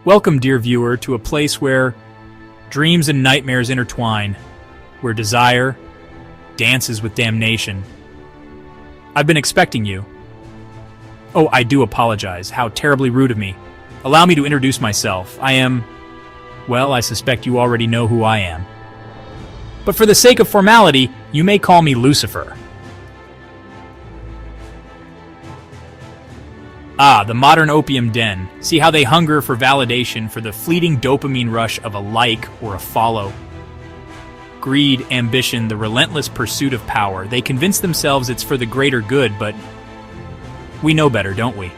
Welcome, dear viewer, to a place where dreams and nightmares intertwine, where desire dances with damnation. I've been expecting you. Oh, I do apologize. How terribly rude of me. Allow me to introduce myself. I am... well, I suspect you already know who I am. But for the sake of formality, you may call me Lucifer. Ah, the modern opium den. See how they hunger for validation, for the fleeting dopamine rush of a like or a follow. Greed, ambition, the relentless pursuit of power. They convince themselves it's for the greater good, but we know better, don't we?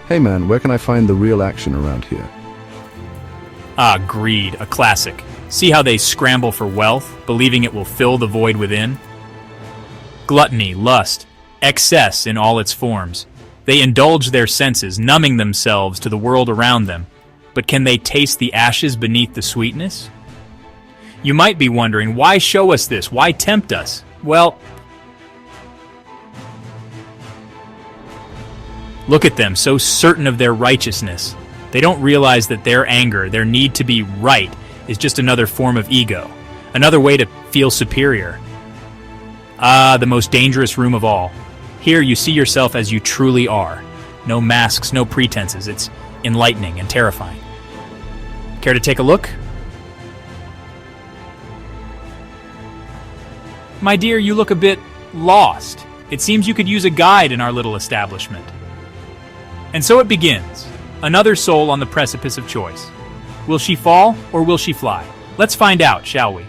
Hey man, where can I find the real action around here? Ah, greed, a classic. See how they scramble for wealth, believing it will fill the void within? Gluttony, lust, excess in all its forms. They indulge their senses, numbing themselves to the world around them. But can they taste the ashes beneath the sweetness? You might be wondering, why show us this? Why tempt us? Well, look at them, so certain of their righteousness. They don't realize that their anger, their need to be right, is just another form of ego, another way to feel superior. Ah, the most dangerous room of all. Here you see yourself as you truly are. No masks, no pretenses. It's enlightening and terrifying. Care to take a look? My dear, you look a bit lost. It seems you could use a guide in our little establishment. And so it begins. Another soul on the precipice of choice. Will she fall or will she fly? Let's find out, shall we?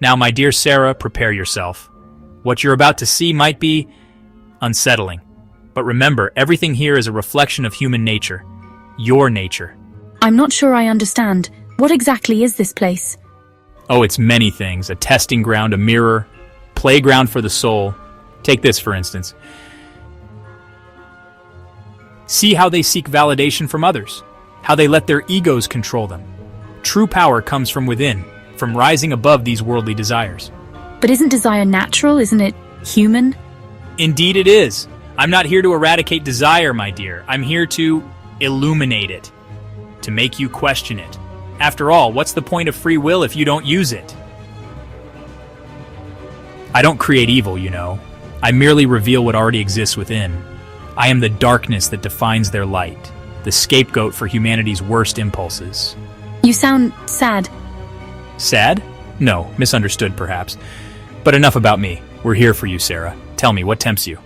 Now, my dear Sarah, prepare yourself. What you're about to see might be unsettling. But remember, everything here is a reflection of human nature. Your nature. I'm not sure I understand. What exactly is this place? Oh, it's many things. A testing ground, a mirror, playground for the soul. Take this, for instance. See how they seek validation from others. How they let their egos control them. True power comes from within, from rising above these worldly desires. But isn't desire natural? Isn't it human? Indeed it is. I'm not here to eradicate desire, my dear. I'm here to illuminate it, to make you question it. After all, what's the point of free will if you don't use it? I don't create evil, you know. I merely reveal what already exists within. I am the darkness that defines their light, the scapegoat for humanity's worst impulses. You sound sad. Sad? No, misunderstood perhaps. But enough about me. We're here for you, Sarah. Tell me, what tempts you?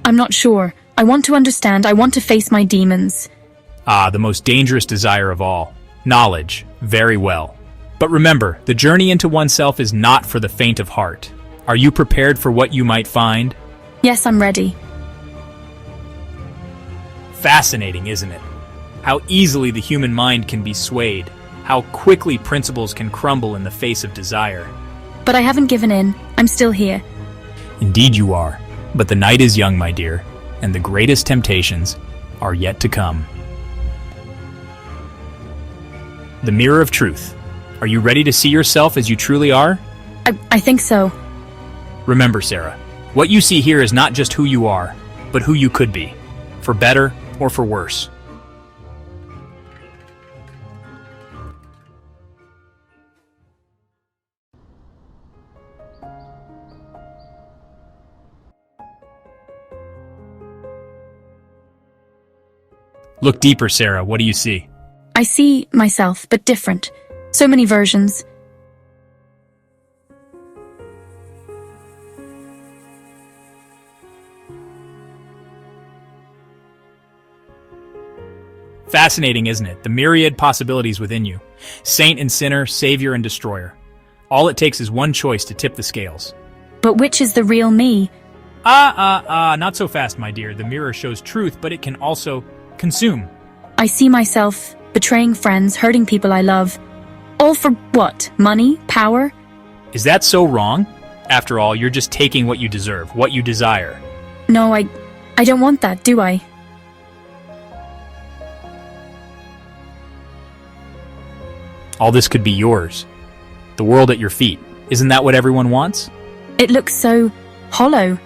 I'm not sure. I want to understand. I want to face my demons. Ah, the most dangerous desire of all. Knowledge. Very well. But remember, the journey into oneself is not for the faint of heart. Are you prepared for what you might find? Yes, I'm ready. Fascinating, isn't it? How easily the human mind can be swayed. How quickly principles can crumble in the face of desire. But I haven't given in. I'm still here. Indeed you are. But the night is young, my dear, and the greatest temptations are yet to come. The mirror of truth. Are you ready to see yourself as you truly are? I think so. Remember, Sarah, what you see here is not just who you are, but who you could be, for better or for worse. Look deeper, Sarah. What do you see? I see myself, but different. So many versions. Fascinating, isn't it? The myriad possibilities within you. Saint and sinner, savior and destroyer. All it takes is one choice to tip the scales. But which is the real me? Not so fast, my dear. The mirror shows truth, but it can also consume. I see myself betraying friends, hurting people I love. All for what? Money? Power? Is that so wrong? After all, you're just taking what you deserve, what you desire. No, I don't want that, do I? All this could be yours. The world at your feet. Isn't that what everyone wants? It looks so hollow.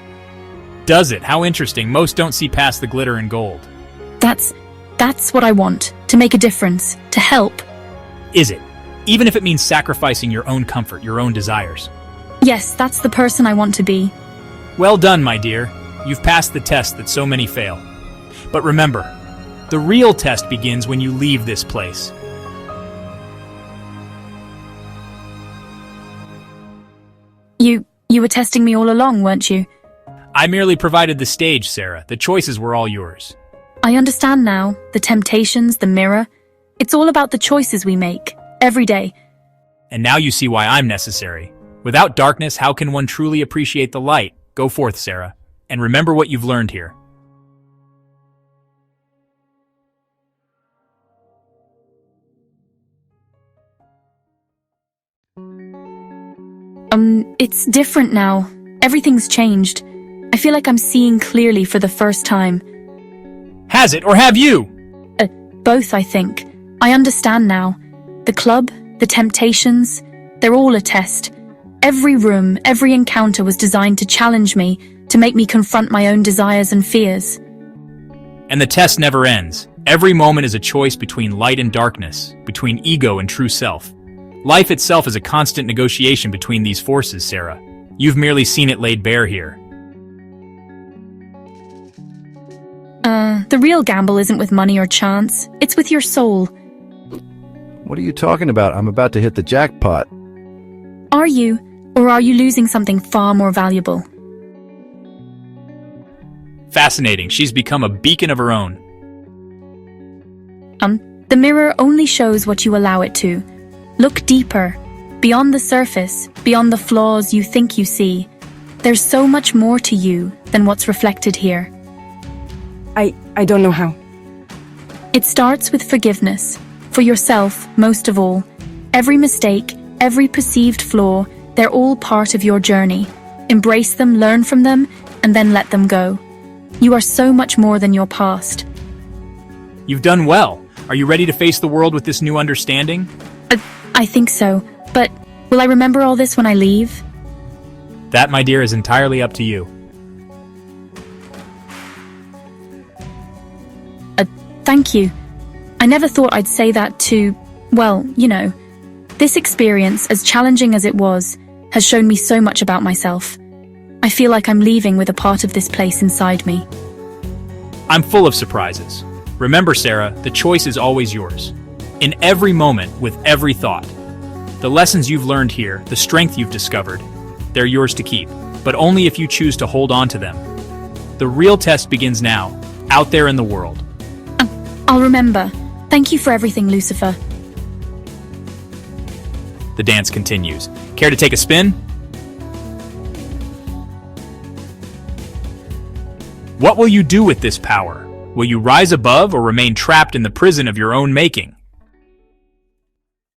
Does it? How interesting. Most don't see past the glitter and gold. That's what I want. To make a difference. To help. Is it? Even if it means sacrificing your own comfort, your own desires. Yes, that's the person I want to be. Well done, my dear. You've passed the test that so many fail. But remember, the real test begins when you leave this place. You were testing me all along, weren't you? I merely provided the stage, Sarah. The choices were all yours. I understand now. The temptations, the mirror. It's all about the choices we make. Every day. And now you see why I'm necessary. Without darkness, how can one truly appreciate the light? Go forth, Sarah, and remember what you've learned here. It's different now. Everything's changed. I feel like I'm seeing clearly for the first time. Has it, or have you? Both, I think. I understand now. The club, the temptations, they're all a test. Every room, every encounter was designed to challenge me, to make me confront my own desires and fears. And the test never ends. Every moment is a choice between light and darkness, between ego and true self. Life itself is a constant negotiation between these forces, Sarah. You've merely seen it laid bare here. The real gamble isn't with money or chance. It's with your soul. What are you talking about? I'm about to hit the jackpot. Are you? Or are you losing something far more valuable? Fascinating. She's become a beacon of her own. The mirror only shows what you allow it to. Look deeper, beyond the surface, beyond the flaws you think you see. There's so much more to you than what's reflected here. I don't know how. It starts with forgiveness, for yourself most of all. Every mistake, every perceived flaw, they're all part of your journey. Embrace them, learn from them, and then let them go. You are so much more than your past. You've done well. Are you ready to face the world with this new understanding? I think so, but will I remember all this when I leave? That, my dear, is entirely up to you. Thank you. I never thought I'd say that to, well, you know. This experience, as challenging as it was, has shown me so much about myself. I feel like I'm leaving with a part of this place inside me. I'm full of surprises. Remember, Sarah, the choice is always yours. In every moment, with every thought. The lessons you've learned here, the strength you've discovered, they're yours to keep, but only if you choose to hold on to them. The real test begins now, out there in the world. I'll remember. Thank you for everything, Lucifer. The dance continues. Care to take a spin? What will you do with this power? Will you rise above or remain trapped in the prison of your own making?